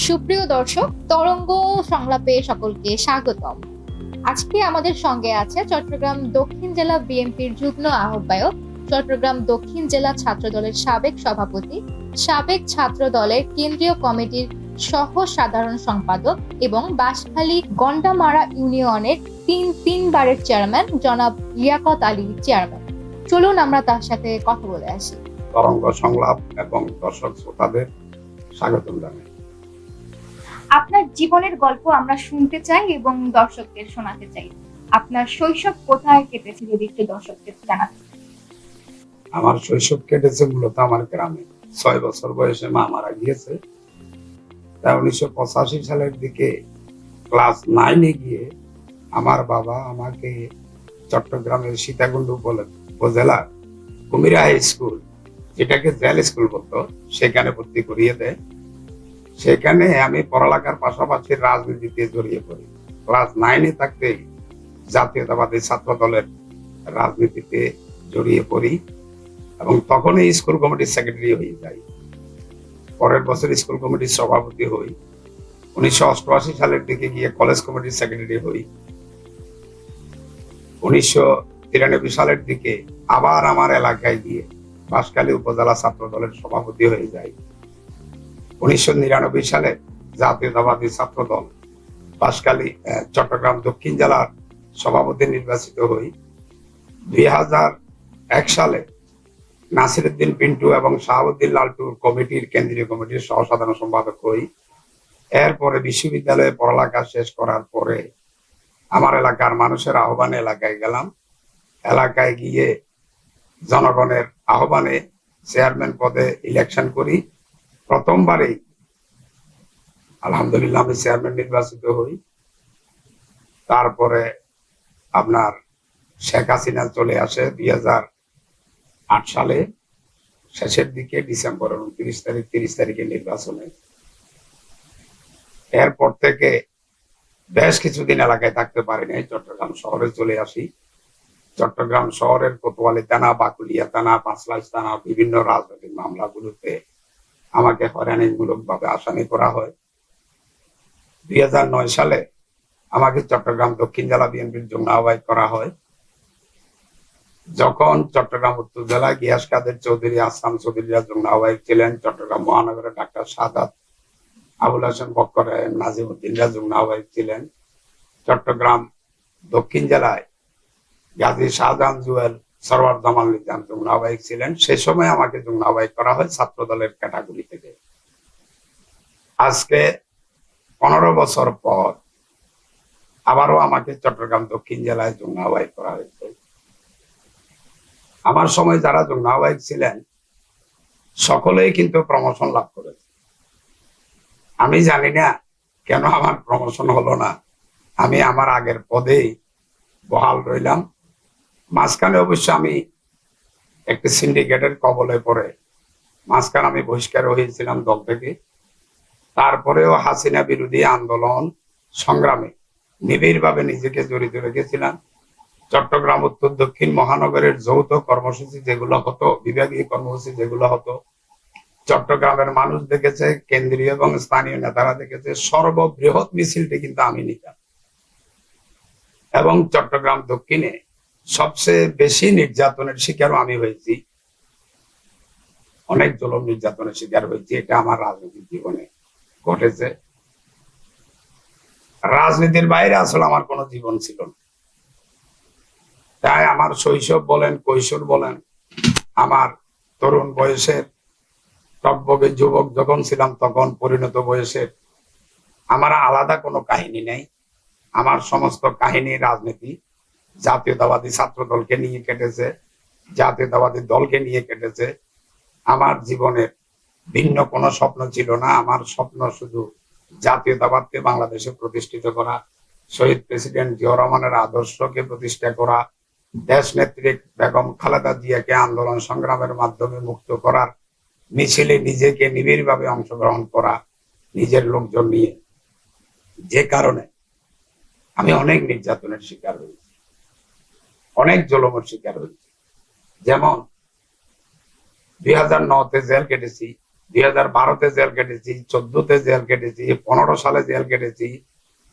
সুপ্রিয় দর্শক, তরঙ্গ সংলাপে সকলকে স্বাগতম। আজকে আমাদের সঙ্গে আছে চট্টগ্রাম দক্ষিণ জেলা বিএনপির যুগ্ম আহ্বায়ক, চট্টগ্রাম দক্ষিণ জেলা ছাত্র দলের সাবেক সভাপতি, সাবেক ছাত্র দলের কেন্দ্রীয় কমিটির সহ সাধারণ সম্পাদক এবং বাঁশখালী গন্ডামারা ইউনিয়নের তিনবারের চেয়ারম্যান জনাব লিয়াকত আলী চেয়ারম্যান। চলুন আমরা তার সাথে কথা বলে আসি। তরঙ্গ সংলাপ এবং দর্শক শ্রোতাদের স্বাগতম জানাই। আপনার জীবনের গল্প আমরা শুনতে চাই এবং দর্শকদের শোনাতে চাই। আপনার শৈশব কোথায় কেটেছে যদি একটু দর্শকদের জানাতে। আমার শৈশব কেটেছে মূলত আমার গ্রামে। 6 বছর বয়সে মা মারা গিয়েছে। তা 1985 সালের দিকে ক্লাস 9-এ গিয়ে আমার বাবা আমাকে চট্টগ্রামের সীতাকুণ্ড উপজেলা কুমিরা হাই স্কুল, যেটাকে জেল স্কুল বলতো, সেখানে ভর্তি করিয়ে দেয়। সেখানে আমি পড়ালেখার পাশাপাশি রাজনীতিতে জড়িয়ে পড়ি। ক্লাস 9-এ থাকতে জাতীয়তাবাদী ছাত্র দলের রাজনীতিতে জড়িয়ে পড়ি এবং তখনই স্কুল কমিটির সেক্রেটারি হয়ে যাই। পরের বছর স্কুল কমিটির সভাপতি হই। 1988 সালের দিকে গিয়ে কলেজ কমিটির সেক্রেটারি হই। 1993 সালের দিকে আবার আমার এলাকায় গিয়ে বাঁশখালী উপজেলা ছাত্র দলের সভাপতি হয়ে যাই। 1999 সালে জাতীয়তাবাদী ছাত্র দল বাঁশখালী চট্টগ্রাম দক্ষিণ জেলার সভাপতি নির্বাচিত হই। 2001 সালে নাসিরউদ্দিন পিন্টু এবং শাহাবুদ্দিন লালটুর কমিটির কেন্দ্রীয় কমিটির সহ সাধারণ সম্পাদক হই। এরপরে বিশ্ববিদ্যালয়ে পড়ালেখা শেষ করার পরে আমার এলাকার মানুষের আহ্বানে এলাকায় গেলাম। এলাকায় গিয়ে জনগণের আহ্বানে চেয়ারম্যান পদে ইলেকশন করি। প্রথমবারেই আলহামদুলিল্লাহ আমি চেয়ারম্যান নির্বাচিত হই। তারপরে আপনার শেখ হাসিনা চলে আসে 2008 সালে শেষের দিকে, ডিসেম্বর 29 তারিখ 30 তারিখে নির্বাচনে। এরপর থেকে বেশ কিছুদিন এলাকায় থাকতে পারিনি, চট্টগ্রাম শহরে চলে আসি। চট্টগ্রাম শহরের কোতোয়ালি থানা, বাকুলিয়া থানা, পাঁচলাইশ থানা, বিভিন্ন রাজনৈতিক মামলাগুলোতে আমাকে হয়রানিমূলক ভাবে আসামি করা হয়। 2009 সালে আমাকে চট্টগ্রাম দক্ষিণ জেলা বিএনপির যুগ্ম আহ্বায়ক করা হয়। যখন চট্টগ্রাম উত্তর জেলা গিয়াস কাদের চৌধুরী, আসলাম চৌধুরীরা যুগ্ম আহ্বায়ক ছিলেন, চট্টগ্রাম মহানগরের ডাক্তার সাদাত, আবুল হাসান বক্কর, নাজিমউদ্দিনরা যুগ্ম আহ্বায়ক ছিলেন। চট্টগ্রাম দক্ষিণ জেলায় গাজী শাহজাহান জুয়েল, সরওয়ার জামাল নিজাম যুগ্ম আহ্বায়ক ছিলেন। সেই সময় আমাকে যুগ্ম আহ্বায়ক করা হয় ছাত্র দলের ক্যাটাগরি থেকে। আজকে 15 বছর পর আবারও আমাকে চট্টগ্রাম দক্ষিণ জেলায় যুগ্ম আহ্বায়ক করা হয়েছে। আমার সময় যারা যুগ্ম আহ্বায়ক ছিলেন সকলেই কিন্তু প্রমোশন লাভ করেছে। আমি জানি না কেন আমার প্রমোশন হলো না। আমি আমার আগের পদেই বহাল রইলাম। মাঝখানে অবশ্য আমি একটি সিন্ডিকেটের কবলে পড়ে মাঝখানে আমি বহিষ্কার হয়েছিলাম দল থেকে। তারপরেও হাসিনা বিরোধী আন্দোলন সংগ্রামে নিবিড়ভাবে নিজেকে জড়িত রেখেছিলাম। চট্টগ্রাম উত্তর দক্ষিণ মহানগরের যৌথ কর্মসূচি যেগুলো হতো, বিভাগীয় কর্মসূচি যেগুলো হতো, চট্টগ্রামের মানুষ দেখেছে, কেন্দ্রীয় এবং স্থানীয় নেতারা দেখেছে। সর্ববৃহৎ মিছিলটি কিন্তু আমি নিতাম এবং চট্টগ্রাম দক্ষিণে সবচেয়ে বেশি নির্যাতনের শিকারও আমি হয়েছি। অনেক জুলুম নির্যাতনের শিকার হয়েছি। এটা আমার রাজনৈতিক জীবনে ঘটেছে। রাজনীতির বাইরে আসলে আমার কোনো জীবন ছিল না। তাই আমার শৈশব বলেন, কৈশোর বলেন, আমার তরুণ বয়সের, টকবগে যুবক যখন ছিলাম তখন, পরিণত বয়সের, আমার আলাদা কোনো কাহিনী নেই। আমার সমস্ত কাহিনী রাজনীতি, জাতীয়তাবাদী ছাত্র দলকে নিয়ে কেটেছে, জাতীয়তাবাদী দলকে নিয়ে কেটেছে। আমার জীবনের ভিন্ন কোনো স্বপ্ন ছিল না। আমার স্বপ্ন শুধু জাতীয়তাবাদকে বাংলাদেশে প্রতিষ্ঠিত করা, শহীদ প্রেসিডেন্ট জিয়াউর রহমানের আদর্শকে প্রতিষ্ঠা করা, দেশ নেত্রী বেগম খালেদা জিয়াকে আন্দোলন সংগ্রামের মাধ্যমে মুক্ত করার মিছিলে নিজেকে নিবিড়ভাবে অংশগ্রহণ করা, নিজের লোকজন নিয়ে। যে কারণে আমি অনেক নির্যাতনের শিকার হয়েছি, অনেক জুলুমের শিকার হয়েছি। যেমন 2009-তে জেল কেটেছি, 2012-তে জেল কেটেছি, 14-তে জেল কেটেছি, 15 সালে জেল কেটেছি,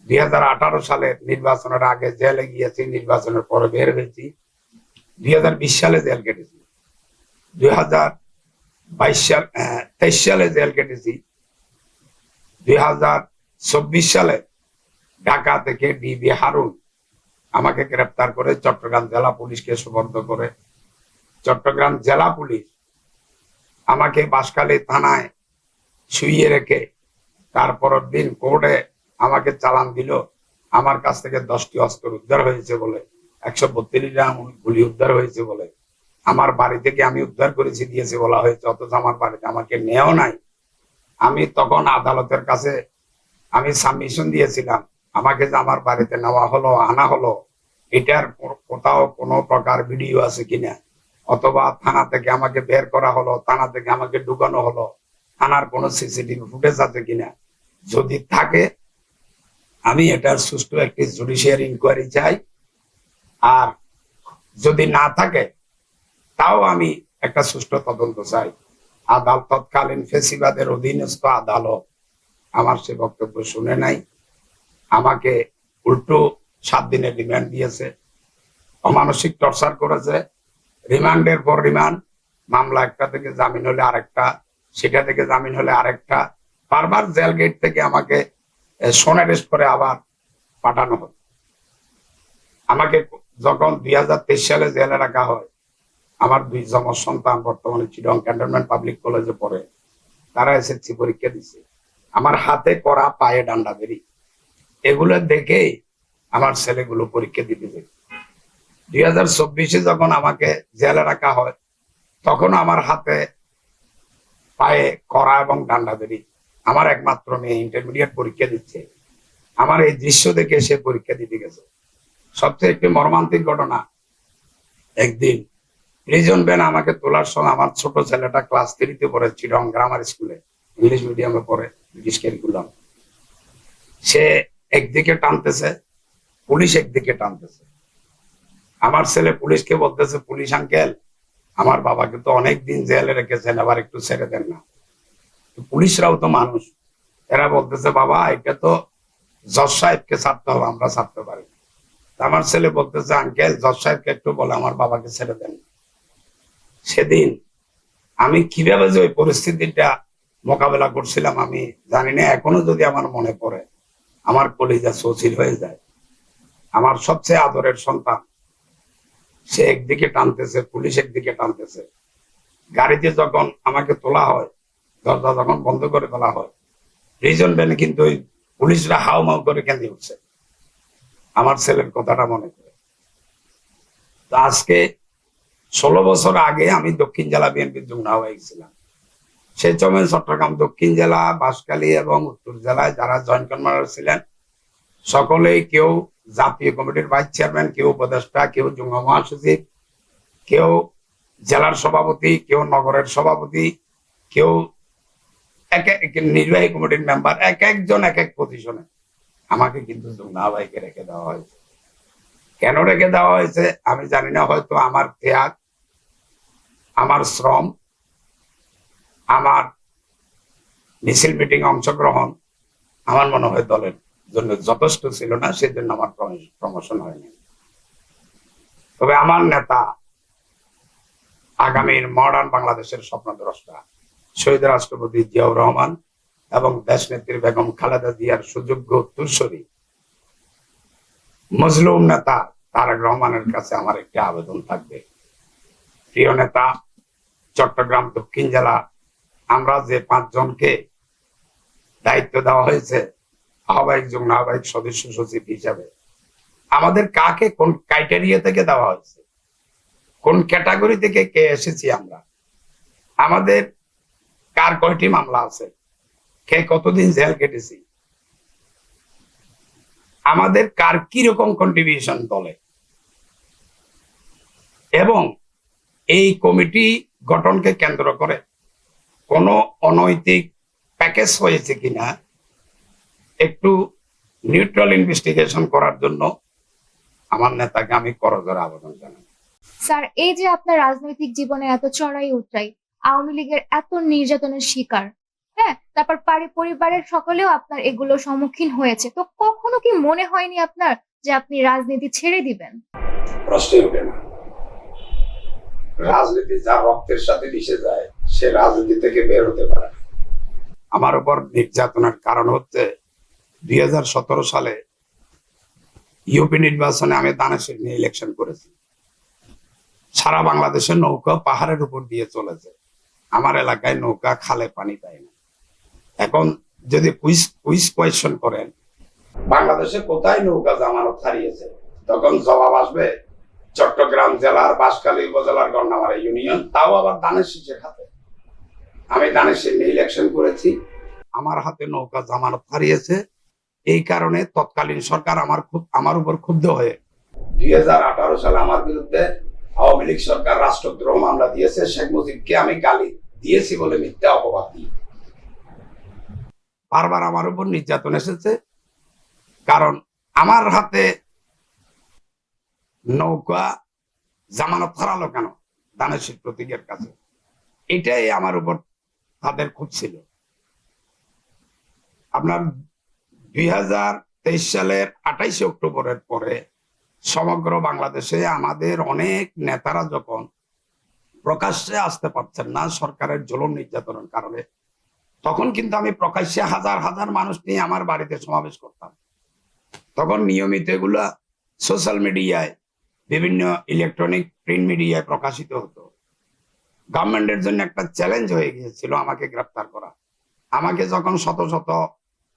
2018 সালে নির্বাচনের আগে জেলে গিয়েছি, নির্বাচনের পরে বের হয়েছি, 2020 সালে জেল কেটেছি, 23 সালে জেল কেটেছি, 2024 সালে ঢাকা থেকে ডিবি হারুন আমাকে গ্রেপ্তার করে চট্টগ্রাম জেলা পুলিশকে সুপর্দ করে। চট্টগ্রাম জেলা পুলিশ আমাকে বাঁশখালী থানায় শুইয়ে রেখে তারপরের দিন কোর্টে আমাকে চালান দিল। আমার কাছ থেকে 10টি অস্ত্র উদ্ধার হয়েছে বলে, 132 রাউন্ড গুলি উদ্ধার হয়েছে বলে, আমার বাড়ি থেকে আমি উদ্ধার করেছি দিয়েছে বলা হয়েছে, অথচ আমার বাড়িতে আমাকে নেও নাই। আমি তখন আদালতের কাছে আমি সাবমিশন দিয়েছিলাম, আমাকে যে আমার বাড়িতে নেওয়া হলো, আনা হলো, এটার কোথাও কোনো প্রকার ভিডিও আছে কিনা, অথবা থানা থেকে আমাকে বের করা হলো, থানা থেকে আমাকে ঢুকানো হলো, থানার কোনো সিসিটিভি ফুটেজ আছে কিনা, যদি থাকে আমি এটার সুষ্ঠু একটি জুডিশিয়ারি ইনকোয়ারি চাই। আর যদি না থাকে তাও আমি একটা সুষ্ঠু তদন্ত চাই। আদালত তৎকালীন ফেসিবাদের অধীনস্থ আদালত আমার সে বক্তব্য শুনে নাই, আমাকে উল্টো 7 দিনের রিমান্ড দিয়েছে, অমানসিক টর্চার করেছে, রিমান্ডের পর রিমান্ড, মামলা একটা থেকে জামিন হলে আরেকটা, সেটা থেকে জামিন হলে আরেকটা, বারবার জেল গেট থেকে আমাকে সোনারেস্ট করে আবার পাঠানো হয়। আমাকে যখন 2023 সালে জেলে রাখা হয়, আমার 2 যমজ সন্তান বর্তমানে চিটং ক্যান্টনমেন্ট পাবলিক কলেজে পড়ে, তারা এসএসসি পরীক্ষা দিছে। আমার হাতে করা, পায়ে ডান্ডা বেরি, এগুলো দেখেই আমার ছেলেগুলো পরীক্ষা দিতে যায়। 2024-এ যখন আমাকে জেলে রাখা হয়, তখন আমার হাতে পায়ে করা এবং ডান্ডা বেরি। আমার একমাত্র মেয়ে ইন্টারমিডিয়েট পরীক্ষা দিচ্ছে, আমার এই দৃশ্য দেখে সে পরীক্ষা দিতে গেছে। সবচেয়ে একটি মর্মান্তিক ঘটনা, একদিন প্রিজন ভ্যান আমাকে তোলার সময় আমার ছোট ছেলেটা ক্লাস 3-তে পড়ে, চিটং গ্রামার স্কুলে ইংলিশ মিডিয়ামে পড়ে, ব্রিটিশ কারিকুলাম। সে একদিকে টানতেছে, পুলিশ একদিকে টানতেছে। আমার ছেলে পুলিশকে বলতেছে, পুলিশ আঙ্কেল, আমার বাবাকে তো অনেকদিন জেলে রেখেছেন, আবার একটু ছেড়ে দেন না। পুলিশরাও তো মানুষ, এরা বলতেছে, বাবা এটা তো জজ সাহেবকে ছাড়তে হবে, আমরা ছাড়তে পারি। আমার ছেলে বলতেছে, আঙ্কেল জজ সাহেবকে একটু বলে আমার বাবাকে ছেড়ে দেন। সেদিন আমি কিভাবে যে ওই পরিস্থিতিটা মোকাবেলা করছিলাম আমি জানি না, এখনো যদি আমার মনে পড়ে আমার কলিজা চৌচির হয়ে যায়। আমার সবচেয়ে আদরের সন্তান, সে একদিকে টানতেছে, পুলিশ একদিকে টানতেছে। গাড়িতে যখন আমাকে তোলা হয়, দরজা যখন বন্ধ করে তোলা হয়, প্রিজন ভ্যানে কিন্তু ওই পুলিশরা হাউ মাউ করে কেঁদে উঠছে আমার ছেলের কথাটা মনে করে। তো আজকে 16 বছর আগে আমি দক্ষিণ জেলা বিএনপির যুগ্ম আহ্বায়ক ছিলাম। সেই সময় চট্টগ্রাম দক্ষিণ জেলা, বাঁশখালী এবং উত্তর জেলায় যারা জয়েন্ট কনভেনর ছিলেন, সকলেই কেউ জাতীয় কমিটির ভাইস চেয়ারম্যান, কেউ উপদেষ্টা, কেউ যুগ্ম মহাসচিব, কেউ জেলার সভাপতি, কেউ নগরের সভাপতি, কেউ নির্বাহী কমিটির মেম্বার, এক একজন এক এক পজিশনে। আমাকে কিন্তু যুগ্ম আহ্বায়কে রেখে দেওয়া হয়েছে। কেন রেখে দেওয়া হয়েছে আমি জানি না, হয়তো আমার ত্যাগ, আমার শ্রম, আমার মিছিল মিটিং অংশগ্রহণ আমার মনে হয় দলের জন্য যথেষ্ট ছিল না, সেজন্য আমার প্রমোশন হয়নি। তবে আমার নেতা, আগামীর মডার্ন বাংলাদেশের স্বপ্নদ্রষ্টা শহীদ রাষ্ট্রপতি জিয়াউর রহমান এবং দেশনেত্রী বেগম খালেদা জিয়ার সুযোগ্য উত্তরসূরি মজলুম নেতা তারেক রহমানের কাছে আমার একটি আবেদন থাকবে। প্রিয় নেতা, চট্টগ্রাম দক্ষিণ জেলা আমরা যে 5 জনকে দায়িত্ব দেওয়া হয়েছে আহ্বায়ক, যুগ্ম আহ্বায়ক, সদস্য সচিব হিসাবে, আমাদের কাকে কোন ক্রাইটেরিয়া থেকে দেওয়া হয়েছে, কোন ক্যাটাগরি থেকে কে এসেছি আমরা, আমাদের কার কয়টি মামলা আছে, কে কতদিন জেল কেটেছি, আমাদের কার কি রকম কন্ট্রিবিউশন দলে, এবং এই কমিটি গঠনকে কেন্দ্র করে কোনো অনৈতিক প্যাকেজ হয়েছে কিনা একটু নিউট্রাল ইনভেস্টিগেশন করার জন্য আমার নেতাকে আমি করজোড়ে আবেদন জানাই। স্যার, এই যে আপনার রাজনৈতিক জীবনে এত চড়াই উতরাই, আওয়ামী লীগের এত নির্যাতনের শিকার, হ্যাঁ, তারপর পরিবারের সকলেও আপনার এগুলোর সম্মুখীন হয়েছে, তো কখনো কি মনে হয়নি আপনার যে আপনি রাজনীতি ছেড়ে দিবেন? প্রশ্নই ওঠে না। রাজনীতি যার রক্তের সাথে মিশে যায় সে রাজনীতি থেকে বের হতে পারে না। আমার উপর নির্যাতনের কারণ হচ্ছে 2017 সালে ইউপি নির্বাচনে আমি দানেশের নিয়ে ইলেকশন করেছি। সারা বাংলাদেশের নৌকা পাহাড়ের উপর দিয়ে চলেছে, আমার এলাকায় নৌকা খালে পানি পায় না। এখন যদি কুইজ কোয়েশ্চন করেন বাংলাদেশে কোথায় নৌকা জামানত হারিয়েছে, তখন জবাব আসবে চট্টগ্রাম জেলার বাঁশখালী উপজেলার গন্ডামারা ইউনিয়ন, তাও আবার দানের শীষের হাতে। আমি দানের শীষ নিয়ে ইলেকশন করেছি, আমার হাতে নৌকা জামানত হারিয়েছে। এই কারণে তৎকালীন সরকার আমার উপর ক্ষুব্ধ হয়ে 2018 সালে আমার বিরুদ্ধে আওয়ামী লীগ সরকার রাষ্ট্রদ্রোহ মামলা দিয়েছে। শেখ মুজিবকে আমি গালি দিয়েছি বলে মিথ্যা অপবাদ দিই। বারবার আমার উপর নির্যাতন এসেছে, কারণ আমার হাতে নৌকা জামানত হারালো কেন দানেশের প্রতীকের কাছে, এটাই আমার উপর তাদের খুব ছিল। আপনার 2023 সালের 28 অক্টোবরের পরে সমগ্র বাংলাদেশে আমাদের অনেক নেতারা যখন প্রকাশ্যে আসতে পারছেন না সরকারের জুলুম নির্যাতনের কারণে, তখন কিন্তু আমি প্রকাশ্যে হাজার হাজার মানুষ নিয়ে আমার বাড়িতে সমাবেশ করতাম। তখন নিয়মিত এগুলা সোশ্যাল মিডিয়ায়, বিভিন্ন ইলেকট্রনিক প্রিন্ট মিডিয়ায় প্রকাশিত হতো। গভর্নমেন্টের জন্য একটা চ্যালেঞ্জ হয়ে গিয়েছিল আমাকে গ্রেপ্তার করা। আমাকে যখন শত শত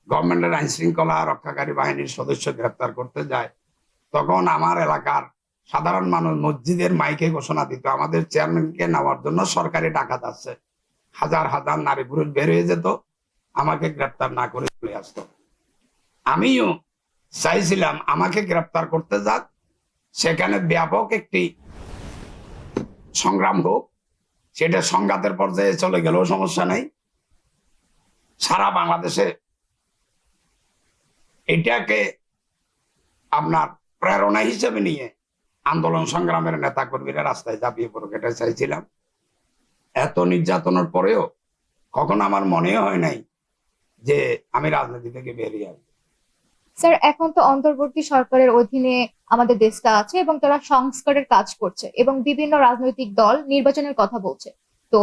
গভর্নমেন্টের আইন শৃঙ্খলা রক্ষাকারী বাহিনীর সদস্য গ্রেপ্তার করতে যায়, তখন আমার এলাকার সাধারণ মানুষ মসজিদের মাইকে ঘোষণা দিত আমাদের চেয়ারম্যানকে নেওয়ার জন্য সরকারি ডাকাত আছে। হাজার হাজার নারী পুরুষ বের হয়ে যেত, আমাকে গ্রেপ্তার না করে চলে আসতো। আমিও চাইছিলাম আমাকে গ্রেপ্তার করতে যাক, সেখানে ব্যাপক একটি সংগ্রাম হোক, সেটা সংঘাতের পর্যায়ে চলে গেলেও সমস্যা নেই। সারা বাংলাদেশে এটাকে আপনার প্রেরণা হিসেবে নিয়ে আন্দোলন সংগ্রামের নেতা কর্মীরা রাস্তায় ঝাঁপিয়ে পড়ুক, এটা চাইছিলাম। এত নির্যাতনের পরেও কখনো আমার মনে হয় নাই যে আমি রাজনীতি থেকে বেরিয়ে আসবো। স্যার, এখন তো অন্তর্বর্তী সরকারের অধীনে আমাদের দেশটা আছে এবং তারা সংস্কারের কাজ করছে এবং বিভিন্ন রাজনৈতিক দল নির্বাচনের কথা বলছে। তো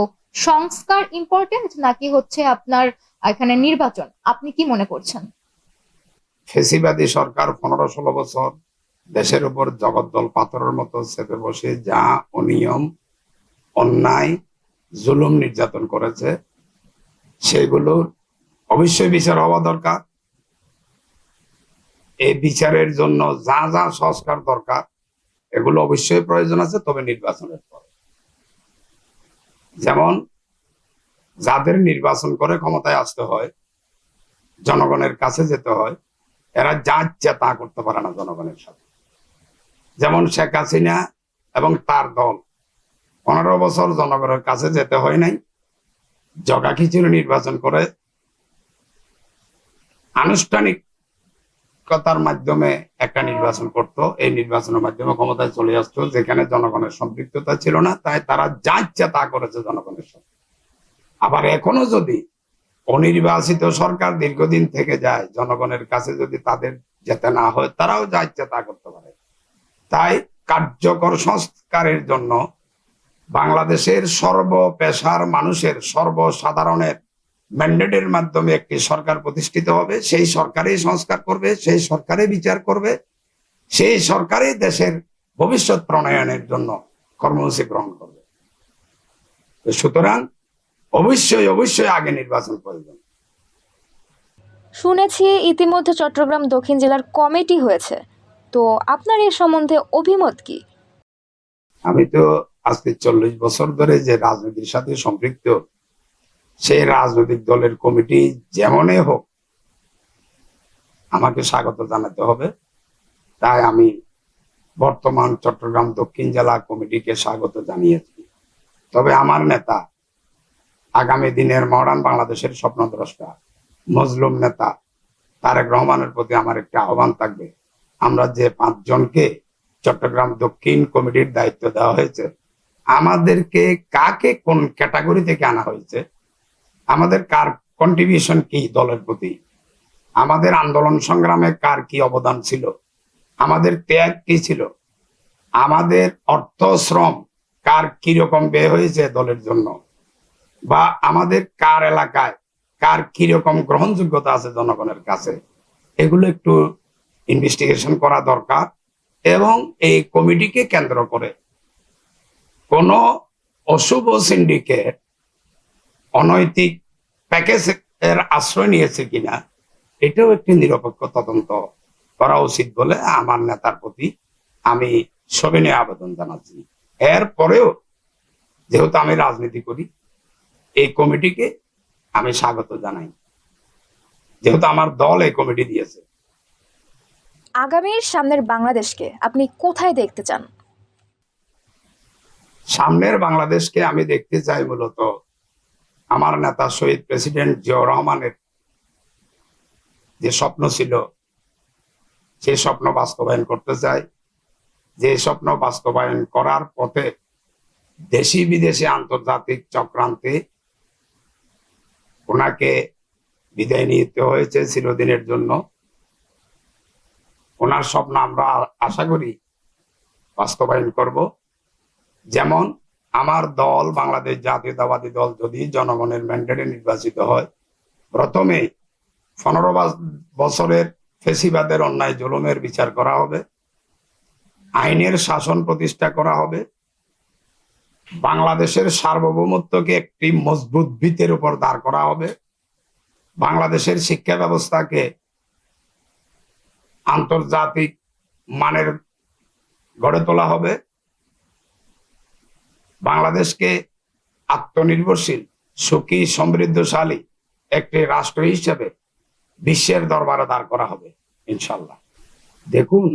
সংস্কার ইম্পর্টেন্ট নাকি হচ্ছে আপনার এখানে নির্বাচন, আপনি কি মনে করছেন? ফেসিবাদী সরকার 15-16 বছর দেশের উপর জগদ্দল পাথরের মতো চেপে বসে যা অনিয়ম, অন্যায়, জুলুম নির্যাতন করেছে, সেগুলোর অবশ্যই বিচার হওয়া দরকার। এই বিচারের জন্য যা যা সংস্কার দরকার এগুলো অবশ্যই প্রয়োজন আছে, তবে নির্বাচনের পরে। যেমন যাদের নির্বাচন করে ক্ষমতায় আসতে হয়, জনগণের কাছে যেতে হয়, এরা যা ইচ্ছা তা করতে পারে না জনগণের সাথে। যেমন শেখ হাসিনা এবং তার দল 15 বছর জনগণের কাছে যেতে হয় নাই, জগা খিচুড়ি নির্বাচন করে আনুষ্ঠানিকতার মাধ্যমে একটা নির্বাচন করত। এই নির্বাচনের মাধ্যমে ক্ষমতায় চলে আসতো, যেখানে জনগণের সম্পৃক্ততা ছিল না, তাই তারা যা ইচ্ছা তা করেছে জনগণের সাথে। আবার এখনো যদি অনির্বাচিত সরকার দীর্ঘদিন থেকে যায়, জনগণের কাছে যদি তাদের যেতে না হয়, তারাও যা ইচ্ছা তা করতে পারে। তাই কার্যকর সংস্কারের জন্য বাংলাদেশের সর্বপেশার মানুষের, সর্বসাধারণের ম্যান্ডেটের মাধ্যমে একটি সরকার প্রতিষ্ঠিত হবে। সেই সরকারই সংস্কার করবে, সেই সরকারই বিচার করবে, সেই সরকারই দেশের ভবিষ্যৎ প্রণয়নের জন্য কর্মসূচি গ্রহণ করবে। সুতরাং অবশ্যই অবশ্যই আগে নির্বাচন প্রয়োজন। শুনেছি ইতিমধ্যে চট্টগ্রাম দক্ষিণ জেলার কমিটি হয়েছে, তো আপনার এ সম্বন্ধে অভিমত কি? আমি তো আজকে 40 বছর ধরে যে রাজনীতির সাথে সম্পৃক্ত, সেই রাজনৈতিক দলের কমিটি যেমনই হোক আমাকে স্বাগত জানাতে হবে। তাই আমি বর্তমান চট্টগ্রাম দক্ষিণ জেলা কমিটিকে স্বাগত জানিয়েছি। তবে আমার নেতা, আগামী দিনের মডার্ন বাংলাদেশের স্বপ্নদ্রষ্টা, মজলুম নেতা তারেক রহমানের প্রতি আমার একটা আহ্বান থাকবে। আমরা যে 5 জনকে চট্টগ্রাম দক্ষিণ কমিটির দায়িত্ব দেওয়া হয়েছে, আমাদেরকে কাকে কোন ক্যাটাগরি থেকে আনা হয়েছে, আমাদের কার কন্ট্রিবিউশন কি দলের প্রতি, আমাদের আন্দোলন সংগ্রামে কার কি অবদান ছিল, আমাদের ত্যাগ কি ছিল, আমাদের অর্থ শ্রম কার কিরকম ব্যয় হয়েছে দলের জন্য, বা আমাদের কার এলাকায় কার কিরকম গ্রহণযোগ্যতা আছে জনগণের কাছে, এগুলো একটু ইনভেস্টিগেশন করা দরকার। এবং এই কমিটিকে কেন্দ্র করে কোন অশুভ সিন্ডিকেট অনৈতিক প্যাকেজ এর আশ্রয় নিয়েছে কিনা এটাও একটি নিরপেক্ষ তদন্ত করা উচিত বলে আমার নেতার প্রতি আমি সবিনয় আবেদন জানাচ্ছি। এরপরেও যেহেতু আমি রাজনীতি করি, এই কমিটিকে আমি স্বাগত জানাই, যেহেতু আমার দল এই কমিটি দিয়েছে। আগামীর সামনের বাংলাদেশকে আপনি কোথায় দেখতে চান? সামনের বাংলাদেশকে আমি দেখতে চাই মূলত আমার নেতা শহীদ প্রেসিডেন্ট জিয়াউর রহমানের যে স্বপ্ন ছিল সেই স্বপ্ন বাস্তবায়ন করতে চাই। যে স্বপ্ন বাস্তবায়ন করার পথে দেশি বিদেশি আন্তর্জাতিক চক্রান্তে ওনাকে বিদায় নিতে হয়েছে চিরদিনের জন্য। ওনার স্বপ্ন আমরা আশা করি বাস্তবায়ন করব। যেমন আমার দল বাংলাদেশ জাতীয়তাবাদী দল যদি জনগণের ম্যান্ডেটে নির্বাচিত হয়, প্রথমে 15 বছরের ফেসিবাদের অন্যায় জুলুমের বিচার করা হবে, আইনের শাসন প্রতিষ্ঠা করা হবে, বাংলাদেশের সার্বভৌমত্বকে একটি মজবুত ভিতের উপর দাঁড় করা হবে, বাংলাদেশের শিক্ষা ব্যবস্থাকে আন্তর্জাতিক মানের গড়ে তোলা হবে, বাংলাদেশকে আত্মনির্ভরশীল সুখী সমৃদ্ধশালী একটি রাষ্ট্র হিসেবে বিশ্বের দরবারে দাঁড় করা হবে ইনশাল্লাহ। দেখুন,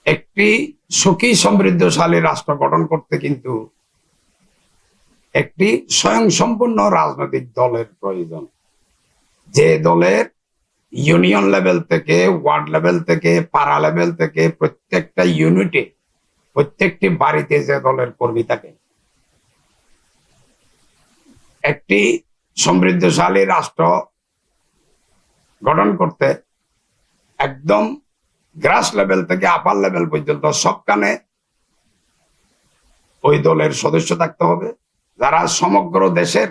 একটি সুখী সমৃদ্ধশালী রাষ্ট্র গঠন করতে কিন্তু একটি স্বয়ংসম্পূর্ণ রাজনৈতিক দলের প্রয়োজন, যে দলের ইউনিয়ন লেভেল থেকে, ওয়ার্ড লেভেল থেকে, পাড়া লেভেল থেকে প্রত্যেকটা ইউনিটে, প্রত্যেকটি বাড়িতে যে দলের কর্মী থাকে। একটি সমৃদ্ধশালী রাষ্ট্র গঠন করতে একদম গ্রাস লেভেল থেকে আপার লেভেল পর্যন্ত সবখানে ওই দলের সদস্য থাকতে হবে, যারা সমগ্র দেশের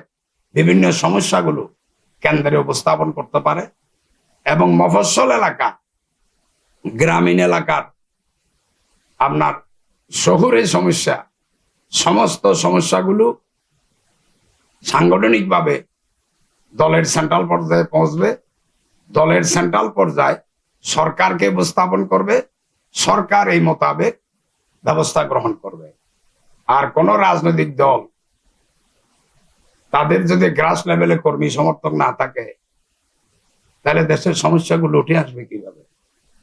বিভিন্ন সমস্যাগুলো কেন্দ্রে উপস্থাপন করতে পারে এবং মফস্বল এলাকা, গ্রামীণ এলাকার, আপনার শহুরে সমস্যা, সমস্ত সমস্যাগুলো সাংগঠনিকভাবে দলের সেন্ট্রাল পর্যায়ে পৌঁছবে, দলের সেন্ট্রাল পর্যায়ে সরকারকে উপস্থাপন করবে, সরকার এই মোতাবেক ব্যবস্থা গ্রহণ করবে। আর কোন রাজনৈতিক দল তাদের যদি গ্রাস লেভেলে কর্মী সমর্থক না থাকে, তাহলে দেশের সমস্যাগুলো উঠে আসবে কিভাবে?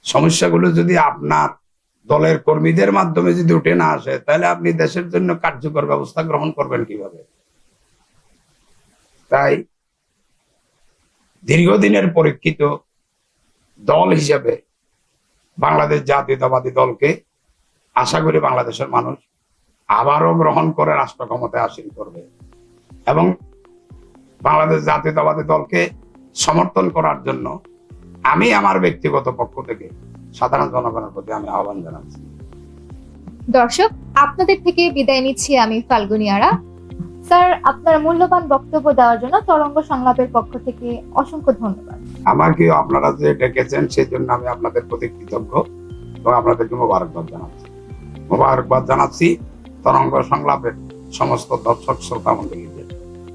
সমস্যাগুলো যদি আপনার দলের কর্মীদের মাধ্যমে যদি উঠে না আসে, তাহলে আপনি দেশের জন্য কার্যকর ব্যবস্থা গ্রহণ করবেন কিভাবে? তাই দীর্ঘদিনের পরীক্ষিত দল হিসেবে বাংলাদেশ জাতীয়তাবাদী দলকে আশা করি বাংলাদেশের মানুষ আবারও গ্রহণ করে রাষ্ট্র ক্ষমতায় আসীন করবে, এবং বাংলাদেশ জাতীয়তাবাদী দলকে সমর্থন করার জন্য আমি আমার ব্যক্তিগত পক্ষ থেকে সাধারণ জনগণের প্রতি আমি আহ্বান জানাচ্ছি। দর্শক, আপনাদের থেকে বিদায় নিচ্ছি আমি ফাল্গুনী আরা। স্যার, আপনার মূল্যবান বক্তব্য দেওয়ার জন্য তরঙ্গ সংলাপের পক্ষ থেকে অসংখ্য ধন্যবাদ। আমাকে আপনারা যে ডেকেছেন সেই জন্য আমি আপনাদের প্রতি কৃতজ্ঞ এবং আপনাদেরকে মোবারকবাদ জানাচ্ছি তরঙ্গ সংলাপের সমস্ত দর্শক শ্রোতা মণ্ডলীদের।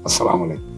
আসসালামু আলাইকুম।